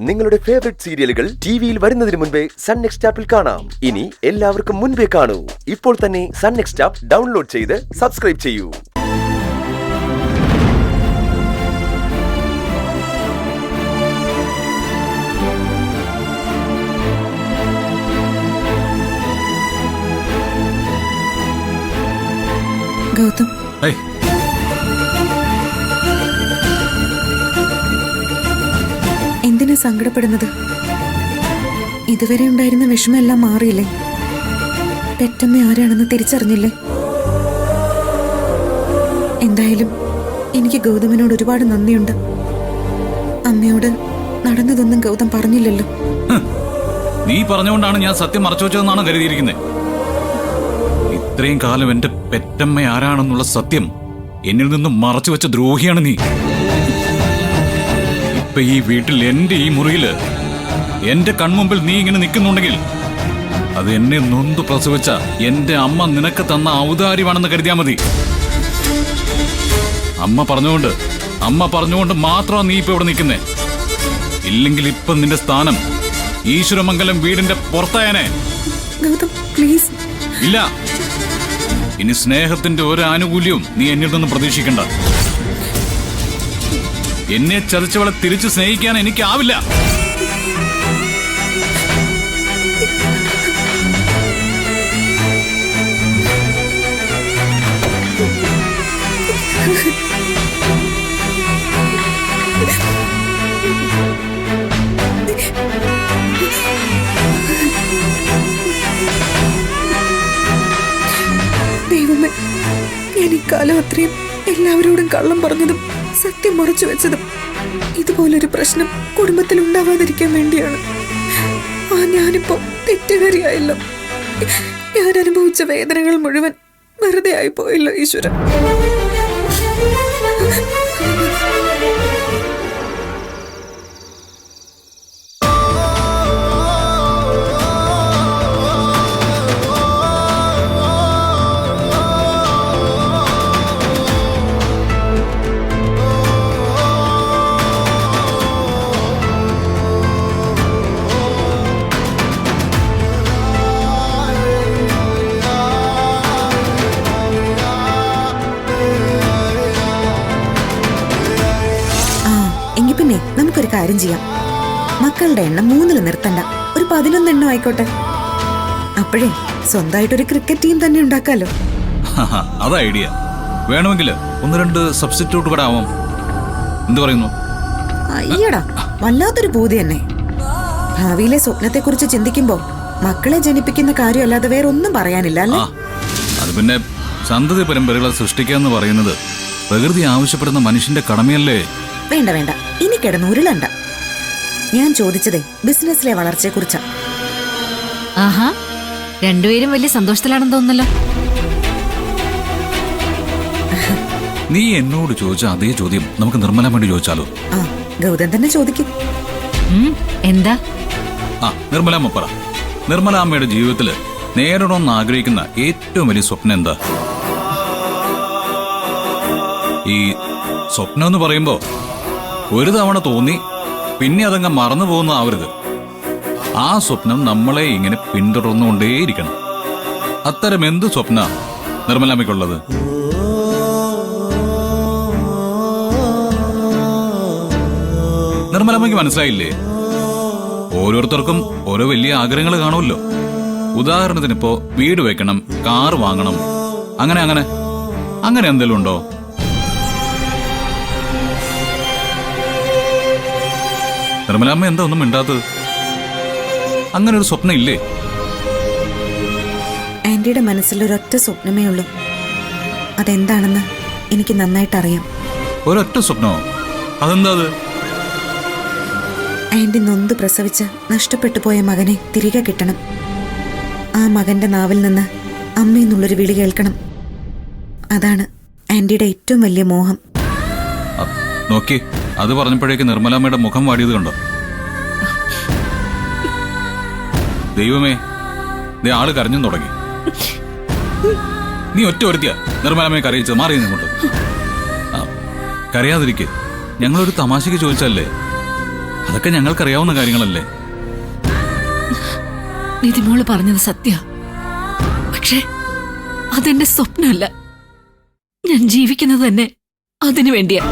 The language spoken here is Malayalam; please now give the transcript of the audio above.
നിങ്ങളുടെ ഫേവറേറ്റ് സീരിയലുകൾ ടിവിയിൽ വരുന്നതിന് മുൻപേ സൺ നെക്സ്റ്റ് ആപ്പിൽ കാണാം. ഇനി എല്ലാവർക്കും മുൻപേ കാണൂ. ഇപ്പോൾ തന്നെ സൺ നെക്സ്റ്റ് ആപ്പ് ഡൗൺലോഡ് ചെയ്ത് സബ്സ്ക്രൈബ് ചെയ്യൂ. ഗൗതം, എന്തിനാ സങ്കടപ്പെടുന്നത്? ഇതുവരെ ഉണ്ടായിരുന്ന വിഷമെല്ലാം മാറിയില്ലേ? പെറ്റമ്മ ആരാണെന്ന് തിരിച്ചറിഞ്ഞില്ലേ? എന്തായാലും എനിക്ക് ഗൗതമിനോട് ഒരുപാട് നന്ദിയുണ്ട്. അമ്മയോട് നടന്നതൊന്നും ഗൗതം പറഞ്ഞില്ലല്ലോ. നീ പറഞ്ഞുകൊണ്ടാണ് ഞാൻ സത്യം മറച്ചു വെച്ചതെന്നാണ് കരുതിയിരിക്കുന്നത്. ഇത്രയും കാലം എന്റെ പെറ്റമ്മ ആരാണെന്നുള്ള സത്യം എന്നിൽ നിന്ന് മറച്ചു വെച്ച ദ്രോഹിയാണ് നീ. ഇപ്പൊ ഈ വീട്ടിൽ എന്റെ ഈ മുറിയില് എന്റെ കൺമുമ്പിൽ നീ ഇങ്ങനെ നിൽക്കുന്നുണ്ടെങ്കിൽ അത് എന്നെ നൊന്ത് പ്രസവിച്ച എന്റെ അമ്മ നിനക്ക് തന്ന ഔദാര്യമാണെന്ന് കരുതിയാ മതി. അമ്മ പറഞ്ഞുകൊണ്ട് മാത്രമാണ് നീ ഇപ്പൊ ഇവിടെ നിൽക്കുന്നേ. ഇല്ലെങ്കിൽ ഇപ്പൊ നിന്റെ സ്ഥാനം ഈശ്വരമംഗലം വീടിന്റെ പുറത്തായനെ. ഇല്ല, ഇനി സ്നേഹത്തിന്റെ ഒരു ആനുകൂല്യവും നീ എന്നിൽ നിന്ന് പ്രതീക്ഷിക്കണ്ട. എന്നെ ചതിച്ചവളെ തിരിച്ചു സ്നേഹിക്കാൻ എനിക്കാവില്ല. ദൈവമേ, ഞാൻ ഇക്കാലം അത്രയും എല്ലാവരോടും കള്ളം പറഞ്ഞതും സത്യം മറച്ചു വെച്ചതും ഇതുപോലൊരു പ്രശ്നം കുടുംബത്തിൽ ഉണ്ടാവാതിരിക്കാൻ വേണ്ടിയാണ്. ഞാനിപ്പോ തെറ്റുകാരിയായല്ലോ. ഞാൻ അനുഭവിച്ച വേദനകൾ മുഴുവൻ വെറുതെ ആയി പോയല്ലോ ഈശ്വരൻ. പിന്നെ നമുക്കൊരു കാര്യം ചെയ്യാം. മക്കളുടെ എണ്ണം 3 നിർത്തണ്ട, ഒരു 11 എണ്ണം ആയിക്കോട്ടെ. അപ്പോഴേ സ്വന്തമായിട്ടൊരു ക്രിക്കറ്റ് ടീം തന്നെ ഉണ്ടാക്കാലോ. അത് ഐഡിയ. വേണമെങ്കിൽ 1-2 സബ്സ്റ്റിറ്റ്യൂട്ട് കൂടെ ആവാം. എന്ത് പറയുന്നു? അയ്യടാ, വല്ലാത്തൊരു പൂതി തന്നെ. ഭാവിയിലെ സ്വപ്നത്തെ കുറിച്ച് ചിന്തിക്കുമ്പോ മക്കളെ ജനിപ്പിക്കുന്ന കാര്യമല്ലാതെ വേറെ ഒന്നും പറയാനില്ല അല്ലേ? അത് പിന്നെ സന്തതി പരമ്പരകളെ സൃഷ്ടിക്കുക എന്ന് പറയുന്നത് പ്രകൃതി ആവശ്യപ്പെടുന്ന മനുഷ്യന്റെ കടമയല്ലേ? വേണ്ട വേണ്ട, ഇനി കിടന്ന് ഉരുളണ്ട. ഞാൻ ചോദിച്ചതേ ബിസിനസ്സിലെ വളർച്ചയെ കുറിച്ചാ. ആഹാ, രണ്ടുപേരും വലിയ സന്തോഷത്തിലാണെന്ന് തോന്നുന്നല്ലോ. നീ എന്നോട് ചോദിച്ച അതേ ചോദ്യം നമുക്ക് നിർമ്മല വേണ്ടി ചോദിച്ചാലോ? ഗൗതം തന്നെ ചോദിക്കും. എന്താ? നിർമ്മലാമ്മ പറ. നിർമ്മലാമ്മയുടെ ജീവിതത്തില് നേരിടണമെന്ന് ആഗ്രഹിക്കുന്ന ഏറ്റവും വലിയ സ്വപ്നം എന്താ? ഈ സ്വപ്നം എന്ന് പറയുമ്പോ ഒരു തവണ തോന്നി പിന്നെ അതങ്ങ് മറന്നു പോകുന്ന ആവരുത്. ആ സ്വപ്നം നമ്മളെ ഇങ്ങനെ പിന്തുടർന്നുകൊണ്ടേയിരിക്കണം. അത്തരം എന്ത് സ്വപ്ന നിർമ്മലാമ്മയ്ക്കുള്ളത്? നിർമ്മലാമ്മയ്ക്ക് മനസ്സിലായില്ലേ? ഓരോരുത്തർക്കും ഓരോ വലിയ ആഗ്രഹങ്ങൾ കാണുമല്ലോ. ഉദാഹരണത്തിന് ഇപ്പോ വീട് വെക്കണം, കാർ വാങ്ങണം, അങ്ങനെ അങ്ങനെ അങ്ങനെ എന്തെങ്കിലും ഉണ്ടോ? നിർമ്മലാമ്മ എന്താ ഒന്നും മിണ്ടാത്തത്? അങ്ങനെ ഒരു സ്വപ്നം ഇല്ലേ? ആന്റിയുടെ മനസ്സിൽ ഒരൊറ്റ സ്വപ്നമേ ഉള്ളൂ. അതെന്താണെന്ന് എനിക്ക് നന്നായിട്ട് അറിയാം. ഒരൊറ്റ സ്വപ്നമോ? അതെന്താ അത്? ആന്റി നൊന്ത് പ്രസവിച്ച് നഷ്ടപ്പെട്ടു പോയ മകനെ തിരികെ കിട്ടണം. ആ മകന്റെ നാവിൽ നിന്ന് അമ്മയെന്നുള്ളൊരു വിളി കേൾക്കണം. അതാണ് ആന്റിയുടെ ഏറ്റവും വലിയ മോഹം. നോക്കി, അത് പറഞ്ഞപ്പോഴേക്ക് നിർമ്മലാമ്മയുടെ മുഖം വാടിയത് കണ്ടോ? ദൈവമേ, ആള് കരഞ്ഞും തുടങ്ങി. നീ ഒറ്റ ഒരുത്തിയാ നിർമ്മലാമ്മയെ കരയിച്ചത്. മാറി നിങ്ങോട്ട്. കരയാതിരിക്കെ, ഞങ്ങളൊരു തമാശക്ക് ചോദിച്ചല്ലേ. അതൊക്കെ ഞങ്ങൾക്കറിയാവുന്ന കാര്യങ്ങളല്ലേ. നിധിമോള് പറഞ്ഞത് സത്യ, പക്ഷേ അതെന്റെ സ്വപ്നമല്ല. ഞാൻ ജീവിക്കുന്നത് തന്നെ അതിനു വേണ്ടിയാ.